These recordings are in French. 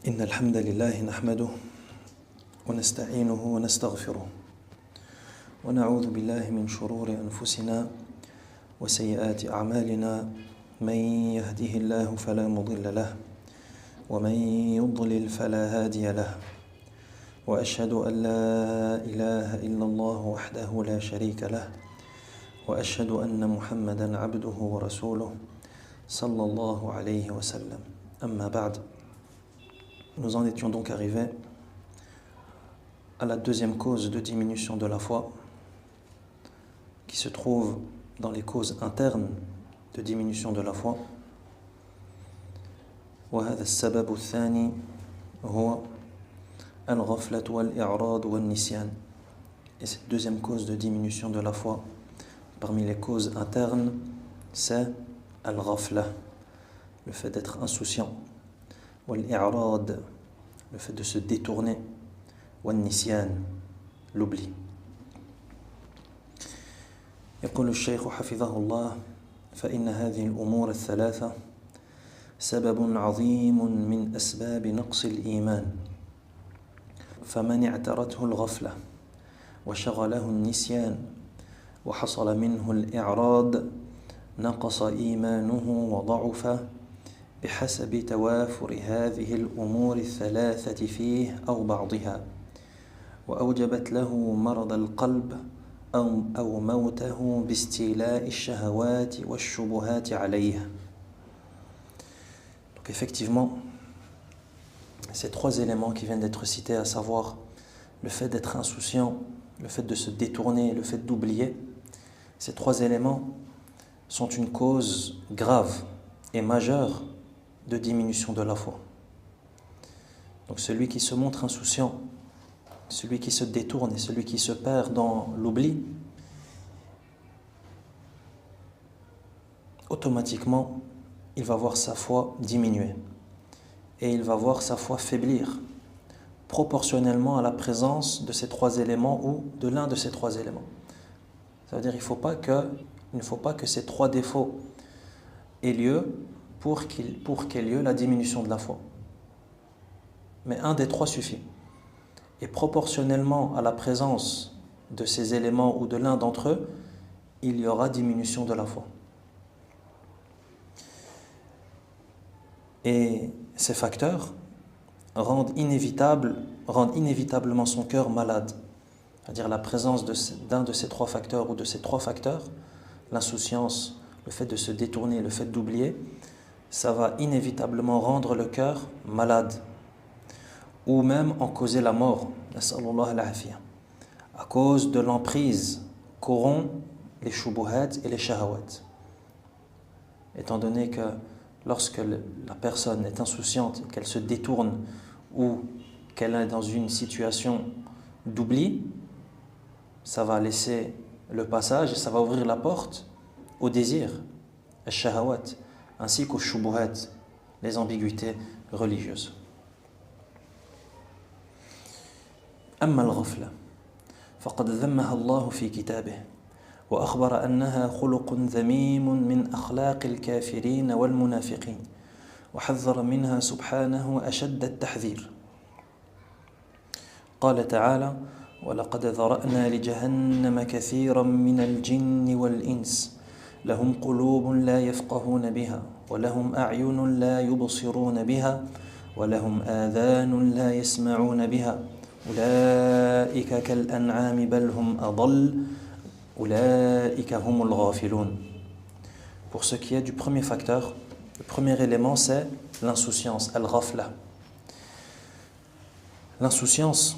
إن الحمد لله نحمده ونستعينه ونستغفره ونعوذ بالله من شرور أنفسنا وسيئات أعمالنا من يهده الله فلا مضل له ومن يضلل فلا هادي له وأشهد أن لا إله إلا الله وحده لا شريك له وأشهد أن محمدًا عبده ورسوله صلى الله عليه وسلم أما بعد. Nous en étions donc arrivés à la deuxième cause de diminution de la foi qui se trouve dans les causes internes de diminution de la foi. وهذا السبب الثاني هو الغفلة والإعراض والنسيان. Et cette deuxième cause de diminution de la foi parmi les causes internes, c'est al-ghafla, le fait d'être insouciant, wal-i'rad, le fait de se détourner, wal-nisyan, l'oubli. يقول الشيخ حفظه الله فإن هذه الأمور الثلاثة سبب عظيم من أسباب نقص الإيمان فمن اعترته الغفلة وشغله النسيان وحصل منه الإعراض نقص إيمانه وضعف بحسب توافر هذه الأمور الثلاثة فيه أو بعضها وأوجبت له مرض القلب أو موته باستيلاء الشهوات والشبهات عليه. Donc effectivement, ces trois éléments qui viennent d'être cités, à savoir le fait d'être insouciant, le fait de se détourner, le fait d'oublier, ces trois éléments sont une cause grave et majeure de diminution de la foi. Donc celui qui se montre insouciant, celui qui se détourne et celui qui se perd dans l'oubli, automatiquement, il va voir sa foi diminuer et il va voir sa foi faiblir proportionnellement à la présence de ces trois éléments ou de l'un de ces trois éléments. Ça veut dire qu'il ne faut pas que ces trois défauts aient lieu pour qu'ait lieu la diminution de la foi. Mais un des trois suffit. Et proportionnellement à la présence de ces éléments ou de l'un d'entre eux, il y aura diminution de la foi. Et ces facteurs rendent inévitablement son cœur malade. C'est-à-dire la présence d'un de ces trois facteurs ou de ces trois facteurs, l'insouciance, le fait de se détourner, le fait d'oublier, ça va inévitablement rendre le cœur malade ou même en causer la mort, à cause de l'emprise qu'auront les shubuhat et les shahawat. Étant donné que lorsque la personne est insouciante, qu'elle se détourne ou qu'elle est dans une situation d'oubli, ça va laisser le passage et ça va ouvrir la porte au désir, al shahawat, ainsi qu'aux shubuhat, les ambiguïtés religieuses. أما الغفلة فقد ذمها الله في كتابه وأخبر أنها خلق ذميم من أخلاق الكافرين والمنافقين وحذر منها سبحانه أشد التحذير. قال تعالى: ولقد ذرأنا لجهنم كثيرا من الجن والإنس لهم قلوب لا يفقهون بها ولهم أعين لا يبصرون بها ولهم آذان لا يسمعون بها أولئك كالأنعام بل هم أضل أولئك هم الغافلون. Pour ce qui est du premier facteur, le premier élément c'est l'insouciance, al-ghafla. L'insouciance,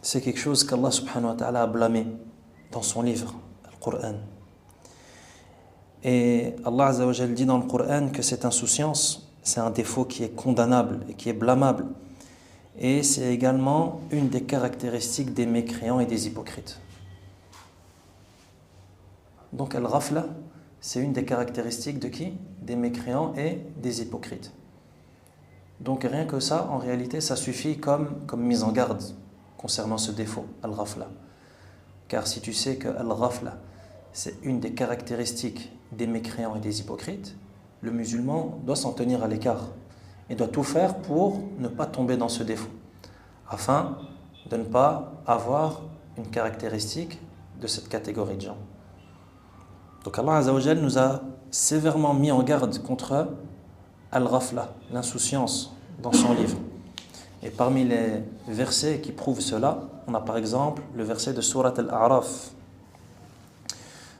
c'est quelque chose qu'Allah subhanahu wa ta'ala a blâmé dans son livre, le Coran. Et Allah Azza wa Jal dit dans le Coran que cette insouciance, c'est un défaut qui est condamnable et qui est blâmable. Et c'est également une des caractéristiques des mécréants et des hypocrites. Donc al-ghafla, c'est une des caractéristiques de qui? Des mécréants et des hypocrites. Donc rien que ça, en réalité, ça suffit comme mise en garde concernant ce défaut, al-ghafla. Car si tu sais que al-ghafla, c'est une des caractéristiques des mécréants et des hypocrites, le musulman doit s'en tenir à l'écart Il doit tout faire pour ne pas tomber dans ce défaut, afin de ne pas avoir une caractéristique de cette catégorie de gens. Donc Allah Azza wa Jal nous a sévèrement mis en garde contre al-ghafla, l'insouciance, dans son livre. Et parmi les versets qui prouvent cela, on a par exemple le verset de Surat Al-A'raf,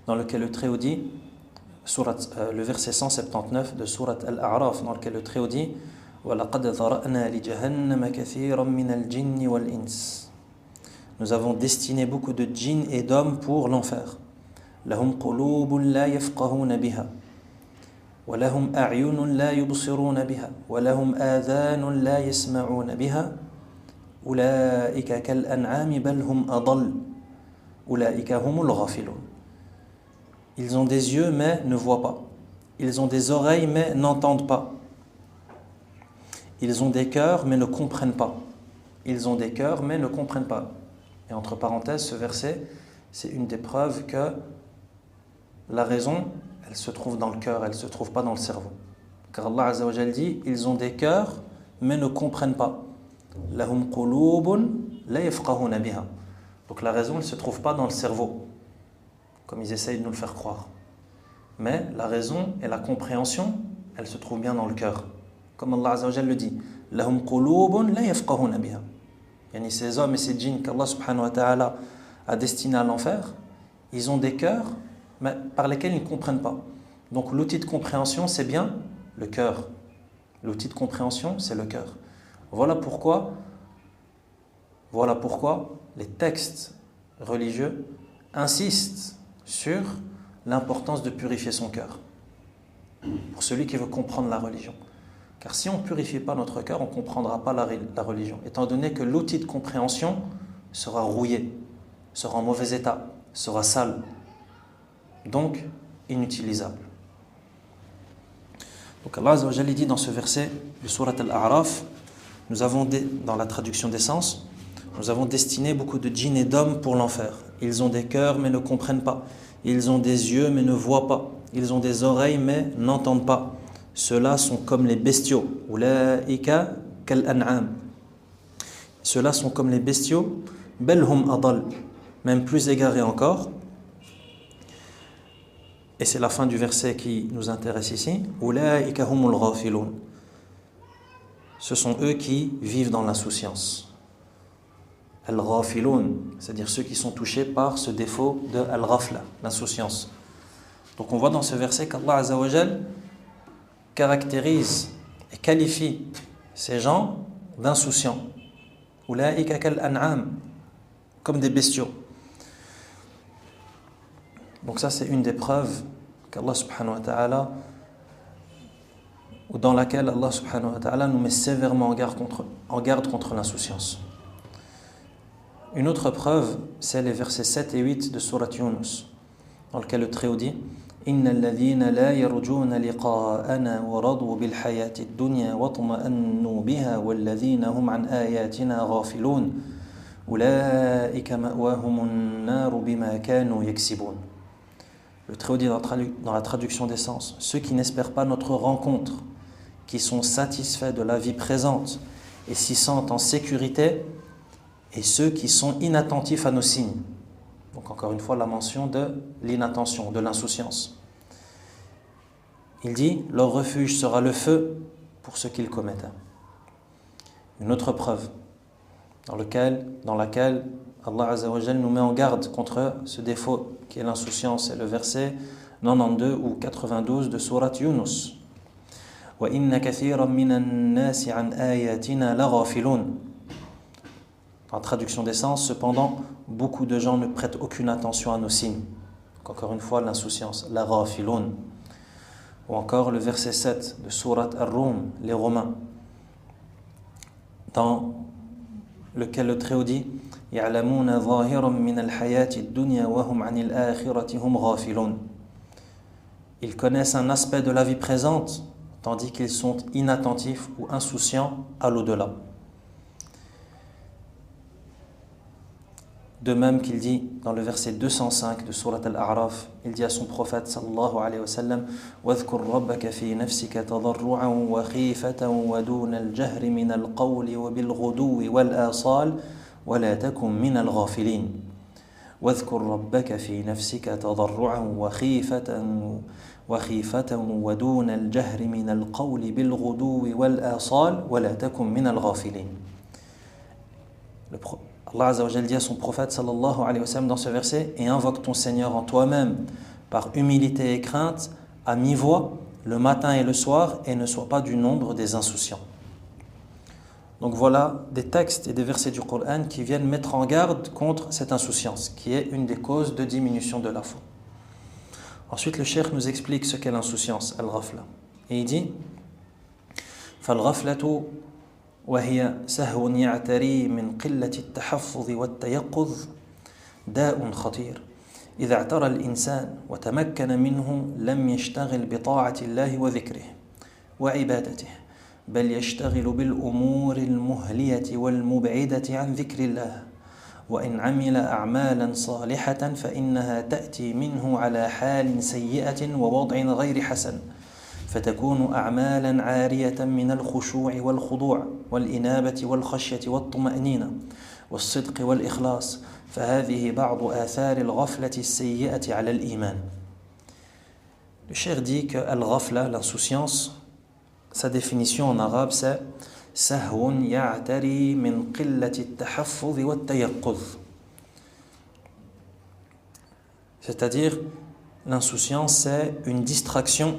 dans lequel le Très-Haut dit, le verset 179 de Surat Al-A'raf, dans lequel le Très-Haut dit وَلَقَدْ ذَرَأْنَا لِجَهَنَّمَ كَثِيرًا مِنَ الْجِنِّ وَالْإِنسِ. Nous avons destiné beaucoup de djinns et d'hommes pour l'enfer. لَهُمْ قُلُوبٌ لَا يَفْقَهُونَ بِهَا وَلَهُمْ أَعْيُنٌ لَا يُبْصِرُونَ بِهَا وَلَهُمْ آذَانٌ لَا يَسْمَعُونَ بِهَا أُولَئِكَ كَالْأَنْعَامِ بَلْ هُمْ أَضَلُّ أُولَئِكَ هُمُ الْغَافِلُونَ. Ils ont des yeux mais ne voient pas. Ils ont des oreilles mais n'entendent pas. Ils ont des cœurs mais ne comprennent pas. Ils ont des cœurs mais ne comprennent pas. Et entre parenthèses, ce verset, c'est une des preuves que la raison, elle se trouve dans le cœur, elle ne se trouve pas dans le cerveau. Car Allah Azza wa Jal dit, ils ont des cœurs mais ne comprennent pas. Lahum qulubun la yafqahuna biha. Donc la raison, elle ne se trouve pas dans le cerveau, comme ils essayent de nous le faire croire. Mais la raison et la compréhension, elles se trouvent bien dans le cœur. Comme Allah Azza wa Jal le dit, Lahum qulubun la yafqahuna biha. Yani ces hommes et ces djinns qu'Allah subhanahu wa ta'ala a destinés à l'enfer, ils ont des cœurs mais par lesquels ils ne comprennent pas. Donc l'outil de compréhension, c'est bien le cœur. L'outil de compréhension, c'est le cœur. Voilà pourquoi les textes religieux insistent sur l'importance de purifier son cœur pour celui qui veut comprendre la religion. Car si on ne purifie pas notre cœur, on ne comprendra pas la religion, étant donné que l'outil de compréhension sera rouillé, sera en mauvais état, sera sale, donc inutilisable. Donc Allah Azza wa Jalla dit dans ce verset de Surat Al-A'raf, nous avons, dans la traduction des sens, nous avons destiné beaucoup de djinns et d'hommes pour l'enfer. Ils ont des cœurs mais ne comprennent pas. Ils ont des yeux mais ne voient pas. Ils ont des oreilles mais n'entendent pas. Ceux-là sont comme les bestiaux. Ulaika kal an'am. Ceux-là sont comme les bestiaux. Bel hum adal. Même plus égarés encore. Et c'est la fin du verset qui nous intéresse ici. Ulaika humul ghafilun. Ce sont eux qui vivent dans l'insouciance. Al-ghafilun, c'est-à-dire ceux qui sont touchés par ce défaut de al-ghafla, l'insouciance. Donc on voit dans ce verset qu'Allah Azza wa Jal caractérise et qualifie ces gens d'insouciants. Ulaika kal an'am, comme des bestiaux. Donc ça c'est une des preuves qu'Allah subhanahu wa ta'ala, ou dans laquelle Allah subhanahu wa ta'ala nous met sévèrement en garde contre l'insouciance. Une autre preuve, c'est les versets 7 et 8 de Surat Yunus, dans lequel le Très-Haut dit إِنَّ الَّذِينَ لَا يَرْجُونَ لِقَاءَنَا وَرَضُوا بِالْحَيَاةِ الدُّنْيَا وَاطْمَأَنُّوا بِهَا وَالَّذِينَ هُمْ عَنْ آيَاتِنَا غَافِلُونَ أُولَئِكَ مَأْوَاهُمُ النَّارُ بِمَا كَانُوا يَكْسِبُونَ. Le Très-Haut dit dans la traduction des sens, ceux qui n'espèrent pas notre rencontre, qui sont satisfaits de la vie présente et s'y sentent en sécurité, et ceux qui sont inattentifs à nos signes. Donc encore une fois la mention de l'inattention, de l'insouciance. Il dit, leur refuge sera le feu pour ce qu'ils commettent. Une autre preuve dans laquelle Allah Azza wa Jal nous met en garde contre ce défaut qui est l'insouciance, c'est le verset 92 ou 92 de Surat Yunus. وَإِنَّ كَثِيرًا مِنَ النَّاسِ عَنْ آيَاتِنَا لَغَافِلُونَ. En traduction des sens, cependant, beaucoup de gens ne prêtent aucune attention à nos signes. Donc, encore une fois, l'insouciance, la ghafilun. Ou encore le verset 7 de Surat Ar-Rum, les Romains, dans lequel le Très-Haut dit يَعْلَمُونَ ظَاهِرًا مِنَ الْحَيَاةِ الدُّنْيَا وَهُمْ عَنِ الْآخِرَةِ هُمْ غَافِلُونَ. Ils connaissent un aspect de la vie présente, tandis qu'ils sont inattentifs ou insouciants à l'au-delà. De même qu'il dit dans le verset 205 de Surat Al-A'raf, il dit à son prophète sallallahu alayhi wa sallam: وَاذْكُرْ رَبَّكَ فِي نَفْسِكَ تَضَرُّعًا وَخِيفَةً وَدُونَ الْجَهْرِ مِنَ الْقَوْلِ وَبِالْغُدُوِّ وَالْآصَالِ وَلَا تَكُن مِنَ الْغَافِلِينَ. واذكر ربك في نفسك تضرعا وخيفة ودون الجهر من القول بالغدو والآصال ولا تكن من الغافلين. Allah Azza wa Jalla dit à son prophète sallallahu alayhi wa sallam dans ce verset: et invoque ton Seigneur en toi-même par humilité et crainte à mi-voix le matin et le soir, et ne sois pas du nombre des insouciants. Donc voilà des textes et des versets du Coran qui viennent mettre en garde contre cette insouciance, qui est une des causes de diminution de la foi. Ensuite, le cheikh nous explique ce qu'est l'insouciance, al-ghafla. Et il dit: فالغفلة وهي سهو يعتري من قلة التحفظ والتيقظ داء خطير إذا اعترى الإنسان وتمكن منه لم يشتغل بطاعة الله وذكره وعبادته بل يشتغل بالأمور المهلية والمبعدة عن ذكر الله وإن عمل أعمالا صالحة فإنها تأتي منه على حال سيئة ووضع غير حسن فتكون أعمالا عارية من الخشوع والخضوع والإنابة والخشية والطمأنينة والصدق والإخلاص فهذه بعض آثار الغفلة السيئة على الإيمان. Le cheikh dit que al-ghafla, l'insouciance, sa définition en arabe c'est sahwun ya'tari min qillati at-tahaffuz wa at-tayaqquz. C'est-à-dire, l'insouciance c'est une distraction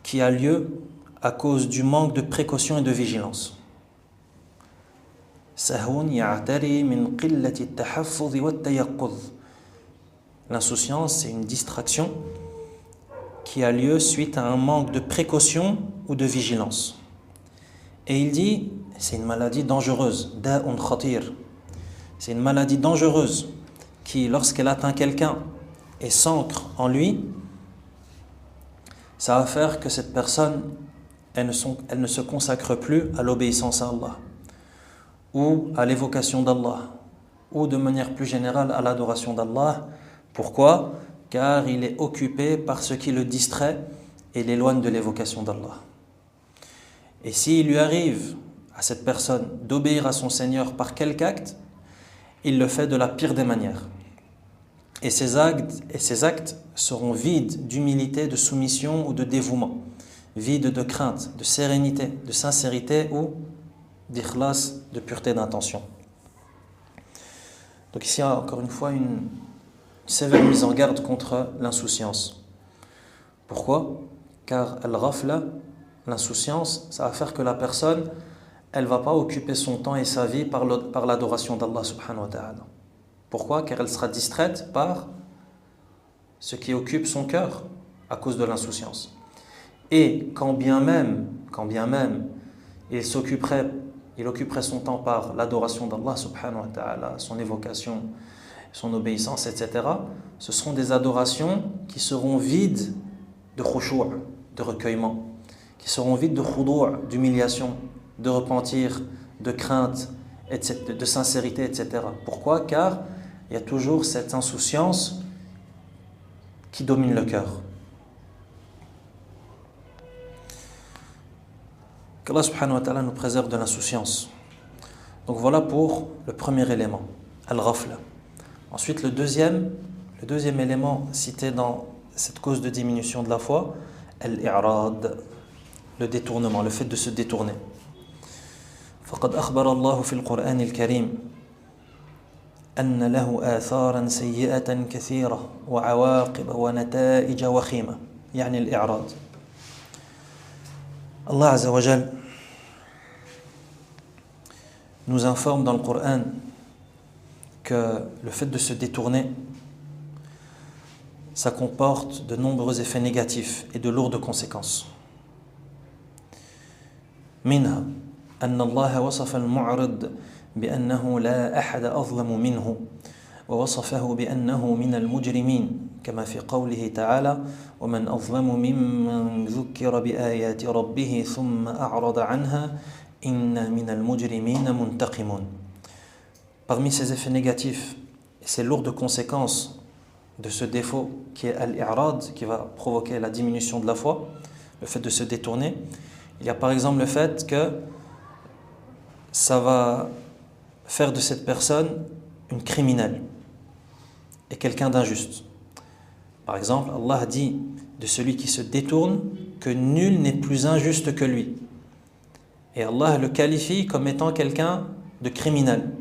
qui a lieu à cause du manque de précaution et de vigilance. Sahwun ya'tari min qillati at-tahaffuz wa at-tayaqquz. L'insouciance c'est une distraction qui a lieu suite à un manque de précaution ou de vigilance. Et il dit, c'est une maladie dangereuse, da'un khatir. C'est une maladie dangereuse qui, lorsqu'elle atteint quelqu'un et s'ancre en lui, ça va faire que cette personne, elle ne se consacre plus à l'obéissance à Allah, ou à l'évocation d'Allah, ou de manière plus générale à l'adoration d'Allah. Pourquoi ? Car il est occupé par ce qui le distrait et l'éloigne de l'évocation d'Allah. Et s'il lui arrive à cette personne d'obéir à son Seigneur par quelque acte, il le fait de la pire des manières. Et ces actes seront vides d'humilité, de soumission ou de dévouement, vides de crainte, de sérénité, de sincérité ou d'ikhlas, de pureté d'intention. Donc ici, encore une fois, une sévère mise en garde contre l'insouciance. Pourquoi ? Car al-ghafla, l'insouciance, ça va faire que la personne, elle ne va pas occuper son temps et sa vie par l'adoration d'Allah subhanahu wa ta'ala. Pourquoi ? Car elle sera distraite par ce qui occupe son cœur à cause de l'insouciance. Et quand bien même il occuperait son temps par l'adoration d'Allah subhanahu wa ta'ala, son évocation, son obéissance, etc., ce seront des adorations qui seront vides de khushu', de recueillement, qui seront vides de khudu', d'humiliation, de repentir, de crainte, etc., de sincérité, etc. Pourquoi ? Car il y a toujours cette insouciance qui domine le cœur. Qu'Allah subhanahu wa ta'ala nous préserve de l'insouciance. Donc voilà pour le premier élément, al-ghafla. Ensuite, le deuxième élément cité dans cette cause de diminution de la foi, al-i'rad, le détournement, le fait de se détourner. فقد أخبر الله في القرآن الكريم أن له آثارا سيئة كثيرة وعواقب ونتائج وخيمة يعني الإعراض. Allah Azza wa Jal nous informe dans le Coran que le fait de se détourner, ça comporte de nombreux effets négatifs et de lourdes conséquences. منها أن الله وصف المعرض بأنه لا أحد أظلم منه ووصفه بأنه من المجرمين كما في قوله تعالى ومن أظلم ممن ذكر بآيات ربه ثم أعرض عنها إن من المجرمين منتقمون. Parmi ces effets négatifs et ces lourdes conséquences de ce défaut qui est al-i'rad, qui va provoquer la diminution de la foi, le fait de se détourner, il y a par exemple le fait que ça va faire de cette personne une criminelle et quelqu'un d'injuste. Par exemple, Allah dit de celui qui se détourne que nul n'est plus injuste que lui. Et Allah le qualifie comme étant quelqu'un de criminel.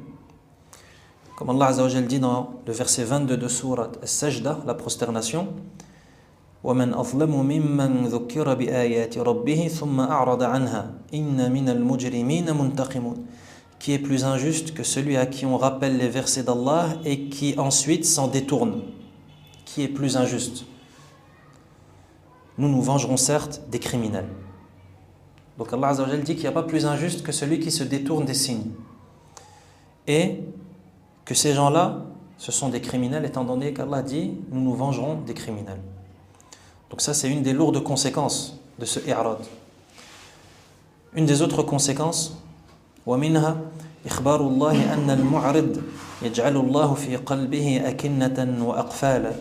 Comme Allah Azza wa Jal dit dans le verset 22 de sourate As-Sajda, la prosternation, وَمَنْ أَظْلَمُ مِمَّنْ ذُكِّرَ بِآيَاتِ رَبِّهِ ثُمَّ أَعْرَضَ عَنْهَا إِنَّ مِنَ الْمُجْرِمِينَ مُنْتَقِمُونَ. Qui est plus injuste que celui à qui on rappelle les versets d'Allah et qui ensuite s'en détourne? Qui est plus injuste? Nous nous vengerons certes des criminels. Donc Allah Azza wa Jal dit qu'il n'y a pas plus injuste que celui qui se détourne des signes. Et que ces gens-là, ce sont des criminels, étant donné qu'Allah dit « nous nous vengerons des criminels ». Donc ça, c'est une des lourdes conséquences de ce i'rad. Une des autres conséquences, وَمِنْهَا إِخْبَارُ اللَّهِ أَنَّ الْمُعْرِض يَجْعَلُ اللَّهُ فِي قَلْبِهِ أَكِنَّةً وَأَقْفَالًا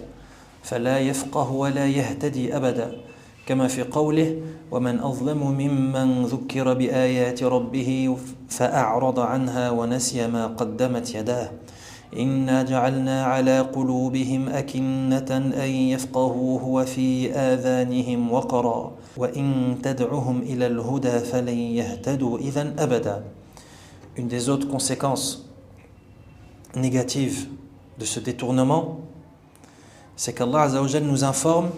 فَلَا يَفْقَهُ وَلَا يَهْتَدِي أَبَدًا كما في قوله ومن أظلم ممن ذكر بآيات ربه فأعرض عنها ونسي ما قدمت يداه إنا جعلنا على قلوبهم أكنة أن يفقهوه وفي آذانهم وقرا وإن تدعهم إلى الهدى فلن يهتدوا إذن أبدا. Une des autres conséquences négatives de ce détournement, c'est qu'Allah Azza wa Jal nous informe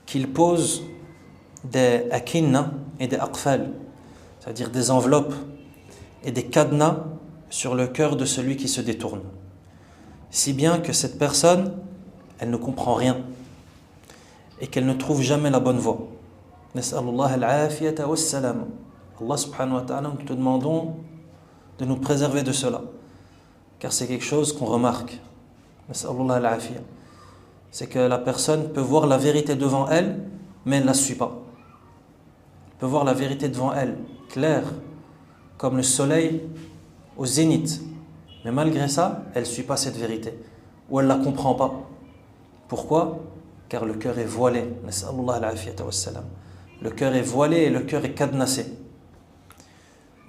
qu'il pose des akinna et des aqfal, c'est-à-dire des enveloppes et des cadenas sur le cœur de celui qui se détourne. Si bien que cette personne, elle ne comprend rien et qu'elle ne trouve jamais la bonne voie. Nas'alullah al-afiyata was-salam. Allah subhanahu wa ta'ala, nous te demandons de nous préserver de cela, car c'est quelque chose qu'on remarque. Nas'alullah al-afiyah. C'est que la personne peut voir la vérité devant elle, mais elle ne la suit pas. Elle peut voir la vérité devant elle, claire, comme le soleil au zénith. Mais malgré ça, elle ne suit pas cette vérité. Ou elle ne la comprend pas. Pourquoi? Car le cœur est voilé. Le cœur est voilé et le cœur est cadenassé.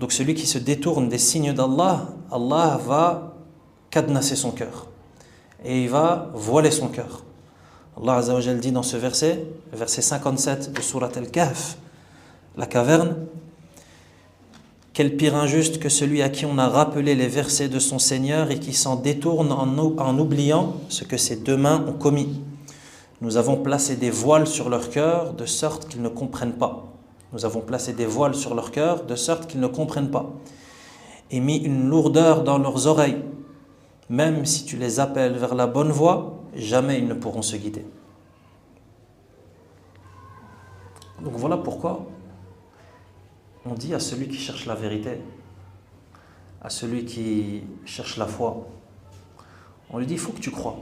Donc celui qui se détourne des signes d'Allah, Allah va cadenasser son cœur. Et il va voiler son cœur. Allah Azza wa Jal dit dans ce verset, le verset 57 de Surat Al-Kahf, la caverne, quel pire injuste que celui à qui on a rappelé les versets de son Seigneur et qui s'en détourne en oubliant ce que ses deux mains ont commis. Nous avons placé des voiles sur leur cœur de sorte qu'ils ne comprennent pas. Nous avons placé des voiles sur leur cœur de sorte qu'ils ne comprennent pas. Et mis une lourdeur dans leurs oreilles. Même si tu les appelles vers la bonne voie, jamais ils ne pourront se guider. Donc voilà pourquoi on dit à celui qui cherche la vérité, à celui qui cherche la foi, on lui dit il faut que tu crois,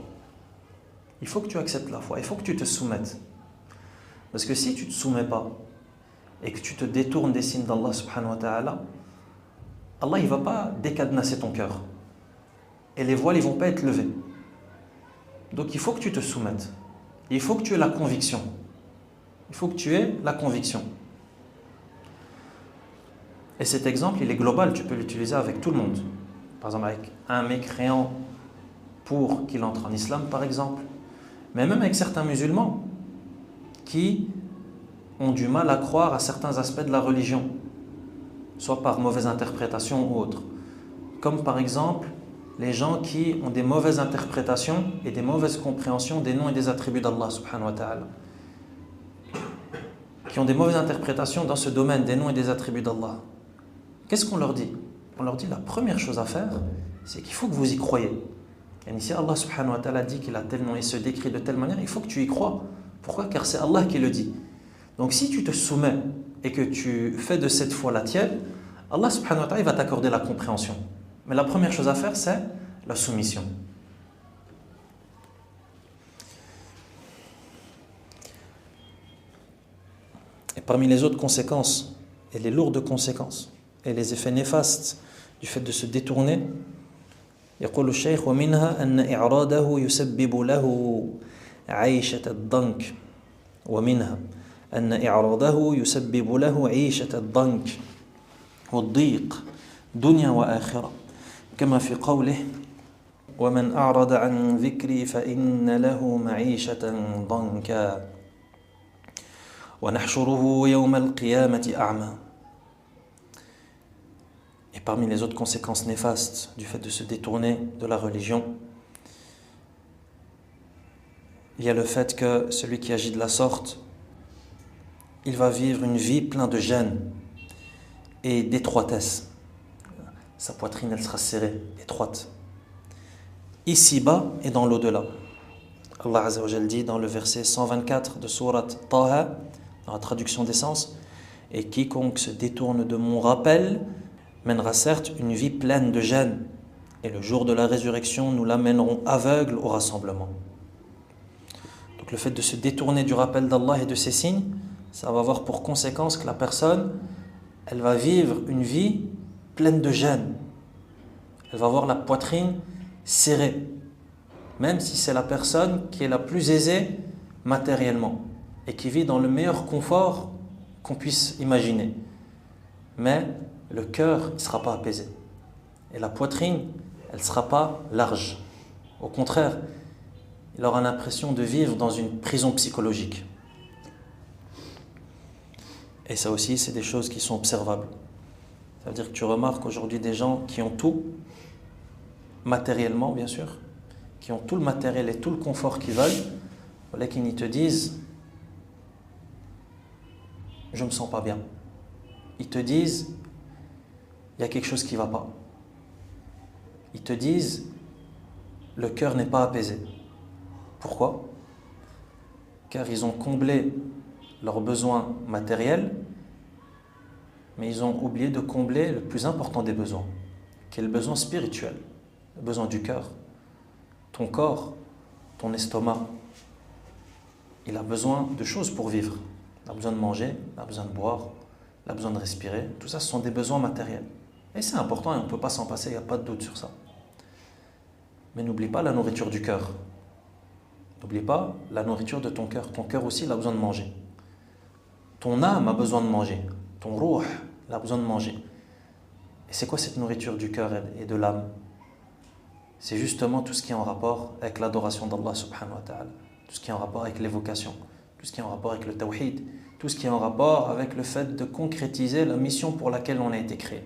il faut que tu acceptes la foi, il faut que tu te soumettes. Parce que si tu ne te soumets pas et que tu te détournes des signes d'Allah subhanahu wa ta'ala, Allah il ne va pas décadenasser ton cœur. Et les voiles, ils ne vont pas être levés. Donc il faut que tu te soumettes. Il faut que tu aies la conviction. Il faut que tu aies la conviction. Et cet exemple, il est global. Tu peux l'utiliser avec tout le monde. Par exemple, avec un mécréant pour qu'il entre en islam, par exemple. Mais même avec certains musulmans qui ont du mal à croire à certains aspects de la religion, soit par mauvaise interprétation ou autre. Comme par exemple les gens qui ont des mauvaises interprétations et des mauvaises compréhensions des noms et des attributs d'Allah subhanahu wa ta'ala. Qui ont des mauvaises interprétations dans ce domaine des noms et des attributs d'Allah. Qu'est-ce qu'on leur dit? On leur dit la première chose à faire, c'est qu'il faut que vous y croyez. Et ici Allah subhanahu wa ta'ala dit qu'il a tel nom et se décrit de telle manière, il faut que tu y crois. Pourquoi? Car c'est Allah qui le dit. Donc si tu te soumets et que tu fais de cette foi la tienne, Allah subhanahu wa ta'ala va t'accorder la compréhension. Mais la première chose à faire, c'est la soumission. Et parmi les autres conséquences, et les lourdes conséquences, et les effets néfastes du fait de se détourner, يقول الشيخ ومنها أن إعراضه يسبب له عيشة الضنك ومنها أن إعراضه يسبب له عيشة الضنك والضيق دنيا وآخرة كما في قوله ومن أعرض عن ذكري فإن له معيشة ضنكا ونحشره يوم القيامة أعمى. Et parmi les autres conséquences néfastes du fait de se détourner de la religion, il y a le fait que celui qui agit de la sorte, il va vivre une vie pleine de gêne et d'étroitesse. Sa poitrine, elle sera serrée, étroite. Ici-bas et dans l'au-delà. Allah Azza wa Jal dit dans le verset 124 de sourate Taha, dans la traduction des sens, et quiconque se détourne de mon rappel mènera certes une vie pleine de gêne, et le jour de la résurrection, nous l'amènerons aveugle au rassemblement. Donc le fait de se détourner du rappel d'Allah et de ses signes, ça va avoir pour conséquence que la personne, elle va vivre une vie pleine de gêne. Elle va avoir la poitrine serrée, même si c'est la personne qui est la plus aisée matériellement et qui vit dans le meilleur confort qu'on puisse imaginer. Mais le cœur ne sera pas apaisé. Et la poitrine, elle ne sera pas large. Au contraire, il aura l'impression de vivre dans une prison psychologique. Et ça aussi, c'est des choses qui sont observables. Ça veut dire que tu remarques aujourd'hui des gens qui ont tout, matériellement bien sûr, qui ont tout le matériel et tout le confort qu'ils veulent, voilà qu'ils te disent « je ne me sens pas bien ». Ils te disent « il y a quelque chose qui ne va pas ». Ils te disent « le cœur n'est pas apaisé ». Pourquoi ? Car ils ont comblé leurs besoins matériels, mais ils ont oublié de combler le plus important des besoins, qui est le besoin spirituel, le besoin du cœur. Ton corps, ton estomac, il a besoin de choses pour vivre. Il a besoin de manger, il a besoin de boire, il a besoin de respirer. Tout ça, ce sont des besoins matériels. Et c'est important et on ne peut pas s'en passer, il n'y a pas de doute sur ça. Mais n'oublie pas la nourriture du cœur. N'oublie pas la nourriture de ton cœur. Ton cœur aussi, il a besoin de manger. Ton âme a besoin de manger. Ton ruh, il a besoin de manger. Et c'est quoi cette nourriture du cœur et de l'âme ? C'est justement tout ce qui est en rapport avec l'adoration d'Allah subhanahu wa ta'ala, tout ce qui est en rapport avec l'évocation, tout ce qui est en rapport avec le tawhid, tout ce qui est en rapport avec le fait de concrétiser la mission pour laquelle on a été créé.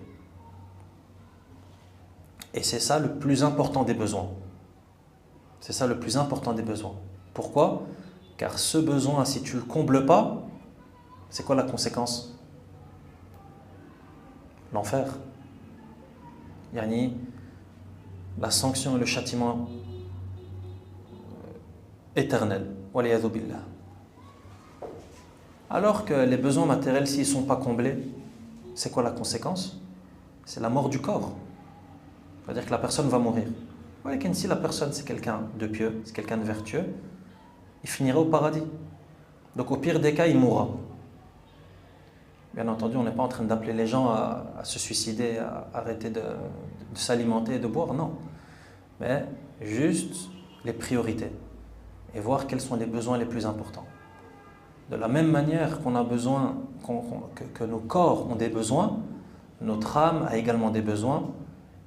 Et c'est ça le plus important des besoins. C'est ça le plus important des besoins. Pourquoi ? Car ce besoin, si tu ne le combles pas, c'est quoi la conséquence ? L'enfer. Yani, la sanction et le châtiment éternel. Waliyadhu billah. Alors que les besoins matériels, s'ils ne sont pas comblés, c'est quoi la conséquence ? C'est la mort du corps. C'est-à-dire que la personne va mourir. Si la personne c'est quelqu'un de pieux, c'est quelqu'un de vertueux, il finira au paradis. Donc au pire des cas, il mourra. Bien entendu, on n'est pas en train d'appeler les gens à se suicider, à arrêter de s'alimenter et de boire, non. Mais juste les priorités et voir quels sont les besoins les plus importants. De la même manière qu'on a besoin, que nos corps ont des besoins, notre âme a également des besoins,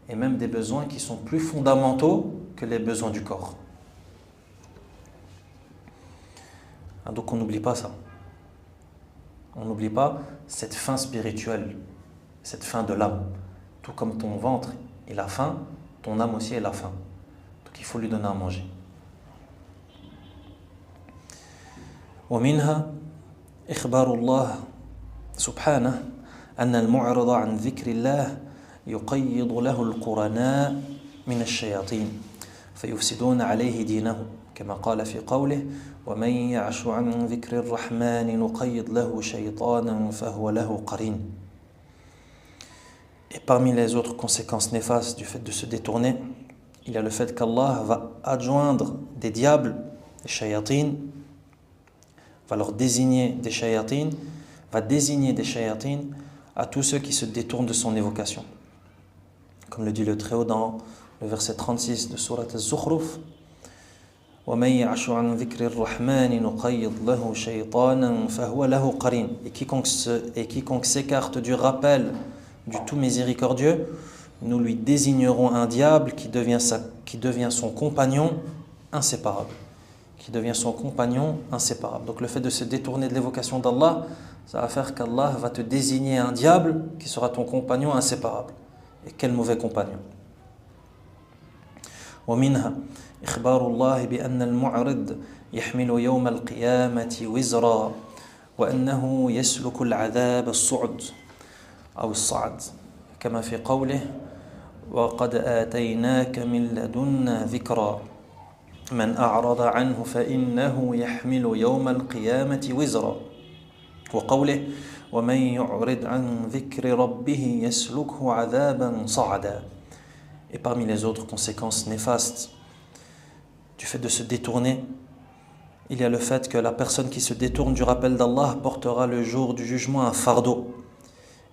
et même des besoins qui sont plus fondamentaux que les besoins du corps. Donc on n'oublie pas ça. On n'oublie pas cette faim spirituelle, cette faim de l'âme. Tout comme ton ventre, il a faim, ton âme aussi, elle a faim. Donc il faut lui donner à manger. ومنها إخبار الله سبحانه أن المعرض عن ذكر الله يقيض له القرناء من الشياطين فيفسدون عليه دينه كما قال في قوله ومن يعش عن ذكر الرحمن نقيض له شيطانا فهو له قرين. Et parmi les autres conséquences néfastes du fait de se détourner, il y a le fait qu'Allah va adjoindre des diables, des shayatines, va leur désigner des shayatines, va désigner des shayatines à tous ceux qui se détournent de son évocation. Comme le dit le Très-Haut dans le verset 36 de Sourate Az-Zukhruf. وَمَنْ يَعْشُ عَنْ ذِكْرِ الرَّحْمَنِ نُقَيِّضْ لَهُ شَيْطَانًا فَهُوَ لَهُ قَرِينٌ. Et quiconque s'écarte du rappel du tout miséricordieux, nous lui désignerons un diable qui devient son compagnon inséparable. Qui devient son compagnon inséparable. Donc le fait de se détourner de l'évocation d'Allah, ça va faire qu'Allah va te désigner un diable qui sera ton compagnon inséparable. Et quel mauvais compagnon. ومنها إخبار الله بأن المعرض يحمل يوم القيامة وزرا وأنه يسلك العذاب الصعد أو الصعد كما في قوله وقد آتيناك من لدنا ذكرا من أعرض عنه فإنه يحمل يوم القيامة وزرا وقوله ومن يعرض عن ذكر ربه يسلكه عذابا صعدا. Et parmi les autres conséquences néfastes du fait de se détourner, il y a le fait que la personne qui se détourne du rappel d'Allah portera le jour du jugement un fardeau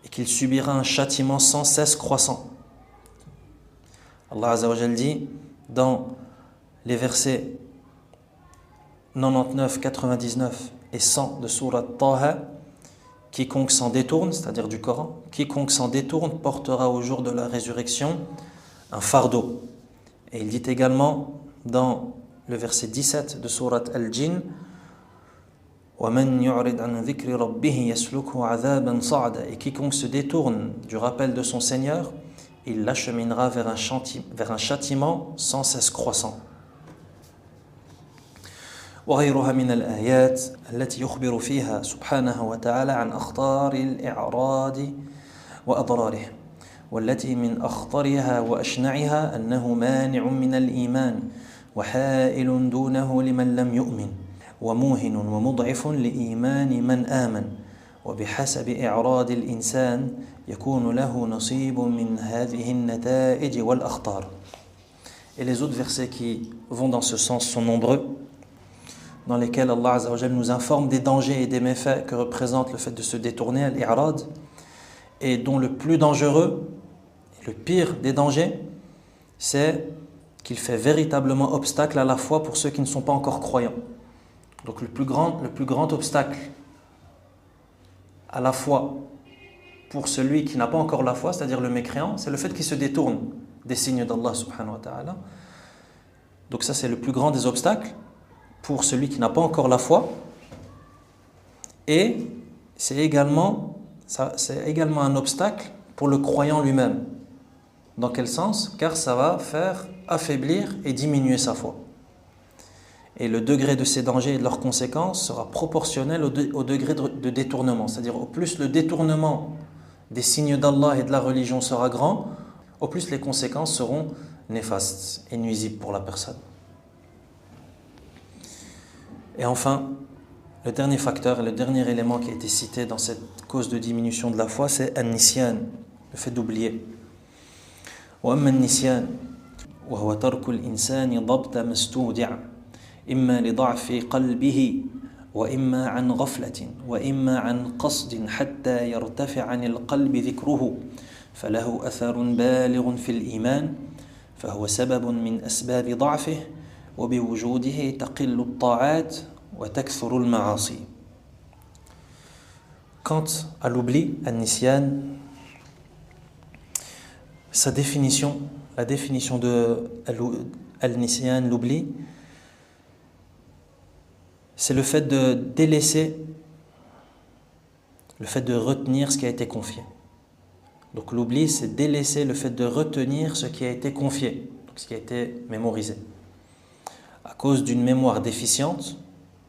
et qu'il subira un châtiment sans cesse croissant. Allah Azza wa Jal dit dans les versets 99, 99 et 100 de Sourate Taha, quiconque s'en détourne, c'est-à-dire du Coran, quiconque s'en détourne portera au jour de la résurrection un fardeau. Et il dit également dans le verset 17 de Sourate Al-Jinn وَمَنْ يُعْرِضْ عَنْ ذِكْرِ رَبِّهِ يَسْلُكْهُ عَذَابًا صَعَدًا. Et quiconque se détourne du rappel de son Seigneur, il l'acheminera vers un châtiment sans cesse croissant. وغيرها من الآيات التي يخبر فيها سبحانه وتعالى عن أخطار الإعراض وأضراره والتي من أخطرها وأشنعها أنه مانع من الإيمان وحائل دونه لمن لم يؤمن وموهن ومضعف لإيمان من آمن وبحسب إعراض الإنسان يكون له نصيب من هذه النتائج والأخطار. Et les autres versets qui vont dans ce sens sont nombreux, dans lesquels Allah Azza wa Jal nous informe des dangers et des méfaits que représente le fait de se détourner à l'Irad, et dont le plus dangereux, le pire des dangers, c'est qu'il fait véritablement obstacle à la foi pour ceux qui ne sont pas encore croyants. Donc le plus grand obstacle à la foi pour celui qui n'a pas encore la foi, c'est-à-dire le mécréant, c'est le fait qu'il se détourne des signes d'Allah subhanahu wa ta'ala. Donc ça c'est le plus grand des obstacles pour celui qui n'a pas encore la foi. Et c'est également un obstacle pour le croyant lui-même. Dans quel sens? Car ça va faire affaiblir et diminuer sa foi. Et le degré de ces dangers et de leurs conséquences sera proportionnel au degré de détournement. C'est-à-dire au plus le détournement des signes d'Allah et de la religion sera grand, au plus les conséquences seront néfastes et nuisibles pour la personne. Et enfin, le dernier facteur et le dernier élément qui a été cité dans cette cause de diminution de la foi, c'est an-nisyan, le fait d'oublier. وأما النسيان وهو ترك الإنسان ضبط ما استودع إما لضعف قلبه وإما عن غفلة وإما عن قصد حتى يرتفع عن القلب ذكره فله أثر بالغ في الإيمان فهو سبب من أسباب ضعفه وبوجوده تقل الطاعات وتكثر المعاصي. Quant à l'oubli, an-nisyan, sa définition, la définition de al-nisyan, l'oubli, c'est le fait de délaisser, le fait de retenir ce qui a été confié. Donc l'oubli, c'est délaisser le fait de retenir ce qui a été confié, donc ce qui a été mémorisé. À cause d'une mémoire déficiente,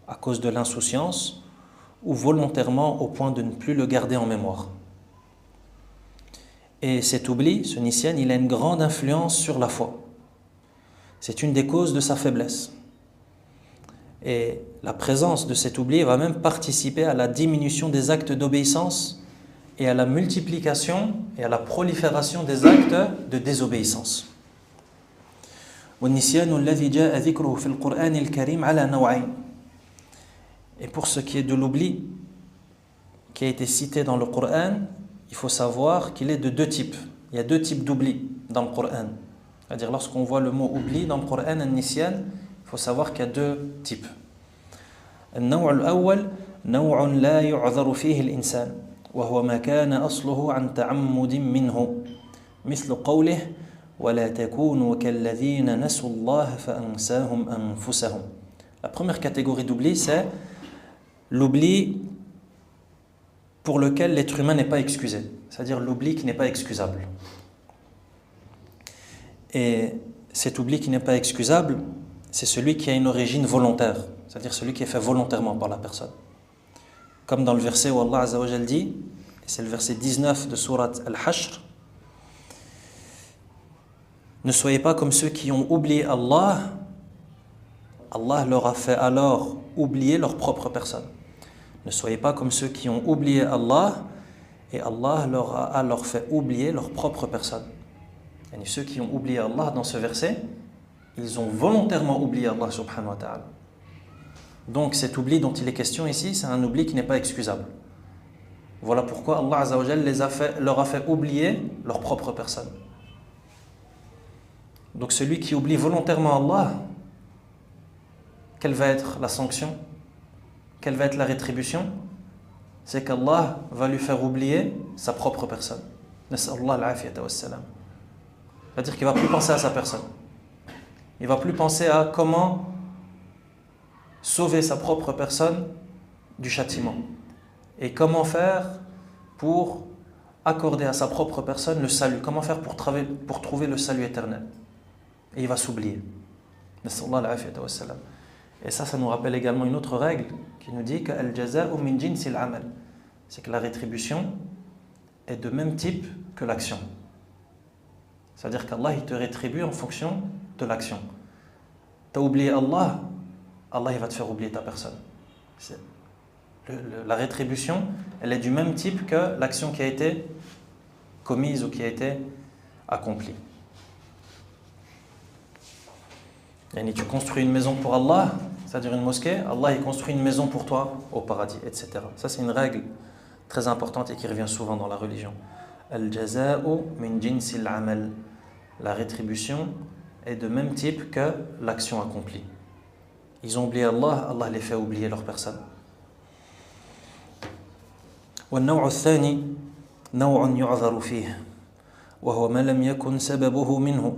à cause de l'insouciance, ou volontairement au point de ne plus le garder en mémoire. Et cet oubli, ce nisyan, il a une grande influence sur la foi. C'est une des causes de sa faiblesse. Et la présence de cet oubli va même participer à la diminution des actes d'obéissance et à la multiplication et à la prolifération des actes de désobéissance. Et pour ce qui est de l'oubli qui a été cité dans le Coran, il faut savoir qu'il est de deux types. Il y a deux types d'oubli dans le Coran. C'est-à-dire lorsqu'on voit le mot oubli dans le Coran, al-nisyan, il faut savoir qu'il y a deux types. النوع الأول نوع لا يعذر فيه الإنسان وهو ما كان أصله عن تعمد منه مثل قوله ولا تكونوا كالذين نسوا الله فأنساهم أنفسهم. La première catégorie d'oubli, c'est l'oubli pour lequel l'être humain n'est pas excusé, c'est-à-dire l'oubli qui n'est pas excusable. Et cet oubli qui n'est pas excusable, c'est celui qui a une origine volontaire, c'est-à-dire celui qui est fait volontairement par la personne. Comme dans le verset où Allah Azza wa Jal dit, et c'est le verset 19 de sourate Al-Hashr, ne soyez pas comme ceux qui ont oublié Allah, Allah leur a fait alors oublier leur propre personne. Ne soyez pas comme ceux qui ont oublié Allah et Allah leur a alors fait oublier leur propre personne. Et ceux qui ont oublié Allah dans ce verset, ils ont volontairement oublié Allah subhanahu wa ta'ala. Donc cet oubli dont il est question ici, c'est un oubli qui n'est pas excusable. Voilà pourquoi Allah Azza wa Jal leur a fait oublier leur propre personne. Donc celui qui oublie volontairement Allah, quelle va être la sanction? Quelle va être la rétribution? C'est qu'Allah va lui faire oublier sa propre personne. Nas'allah al-afiyata wassalam. C'est-à-dire qu'il ne va plus penser à sa personne. Il ne va plus penser à comment sauver sa propre personne du châtiment. Et comment faire pour accorder à sa propre personne le salut. Comment faire pour trouver le salut éternel. Et il va s'oublier. Nas'allah al-afiyata wassalam. Et ça nous rappelle également une autre règle qui nous dit que al-jaza'u min jinsil amal. C'est que la rétribution est de même type que l'action. C'est-à-dire qu'Allah il te rétribue en fonction de l'action. Tu as oublié Allah, Allah il va te faire oublier ta personne. La rétribution, elle est du même type que l'action qui a été commise ou qui a été accomplie. Et tu construis une maison pour Allah, c'est-à-dire une mosquée, Allah il construit une maison pour toi au paradis, etc. Ça c'est une règle très importante et qui revient souvent dans la religion. Al-jaza'u min jinsil amal. La rétribution est de même type que l'action accomplie. Ils ont oublié Allah, Allah les fait oublier leur personne. والنوع الثاني نوع يعذر فيه وهو ما لم يكن سببه منه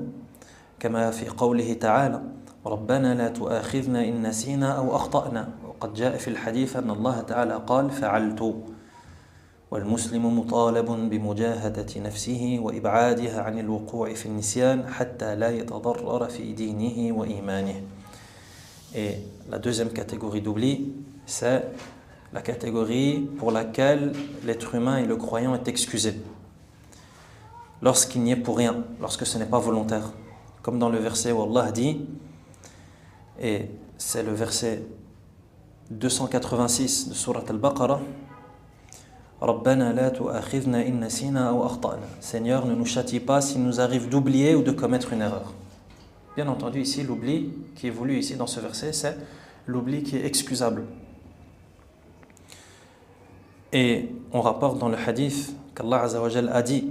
كما في قوله تعالى ربنا لا تؤاخذنا إن نسينا أو أخطأنا وقد جاء في الحديث أن الله تعالى قال فعلت والمسلم مطالب بمجاهدة نفسه وإبعادها عن الوقوع في النسيان حتى لا يتضرر في دينه وإيمانه. Et la deuxième catégorie d'oubli, c'est la catégorie pour laquelle l'être humain et le croyant est excusé. Lorsqu'il n'y est pour rien, lorsque ce n'est pas volontaire. Comme dans le verset où Allah dit, et c'est le verset 286 de sourate Al-Baqarah, Rabbana la tu'akhidhna in nasina aw akhta'na. Seigneur, ne nous châtie pas s'il nous arrive d'oublier ou de commettre une erreur. Bien entendu, ici, l'oubli qui est voulu ici dans ce verset, c'est l'oubli qui est excusable. Et on rapporte dans le hadith qu'Allah Azza wa Jal a dit,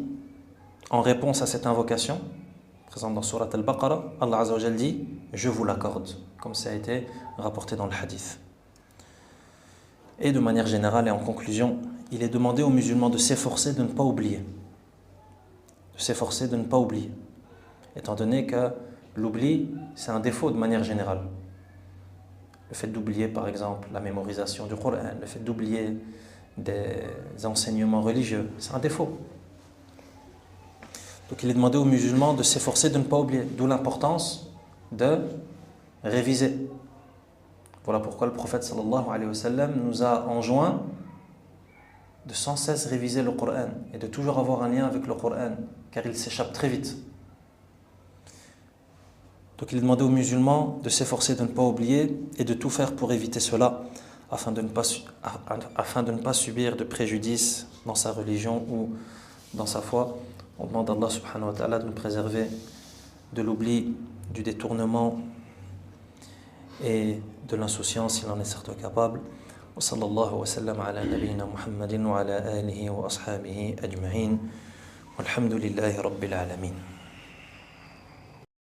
en réponse à cette invocation, présente dans Surat Al-Baqarah, Allah Azza wa Jal dit « Je vous l'accorde », comme ça a été rapporté dans le hadith. Et de manière générale et en conclusion, il est demandé aux musulmans de s'efforcer de ne pas oublier. De s'efforcer de ne pas oublier. Étant donné que l'oubli, c'est un défaut de manière générale. Le fait d'oublier, par exemple, la mémorisation du Coran, le fait d'oublier des enseignements religieux, c'est un défaut. Donc il est demandé aux musulmans de s'efforcer de ne pas oublier, d'où l'importance de réviser. Voilà pourquoi le prophète sallallahu alayhi wa sallam nous a enjoint de sans cesse réviser le Coran et de toujours avoir un lien avec le Coran, car il s'échappe très vite. Donc il est demandé aux musulmans de s'efforcer de ne pas oublier et de tout faire pour éviter cela, afin de ne pas subir de préjudice dans sa religion ou dans sa foi. On demande à Allah subhanahu wa ta'ala de nous préserver de l'oubli, du détournement et de l'insouciance, il en est certes capable. Wa sallallahu wa sallam ala nabiyyina Muhammadin wa ala alihi wa ashabihi ajma'in. Walhamdulillahi rabbil alamin.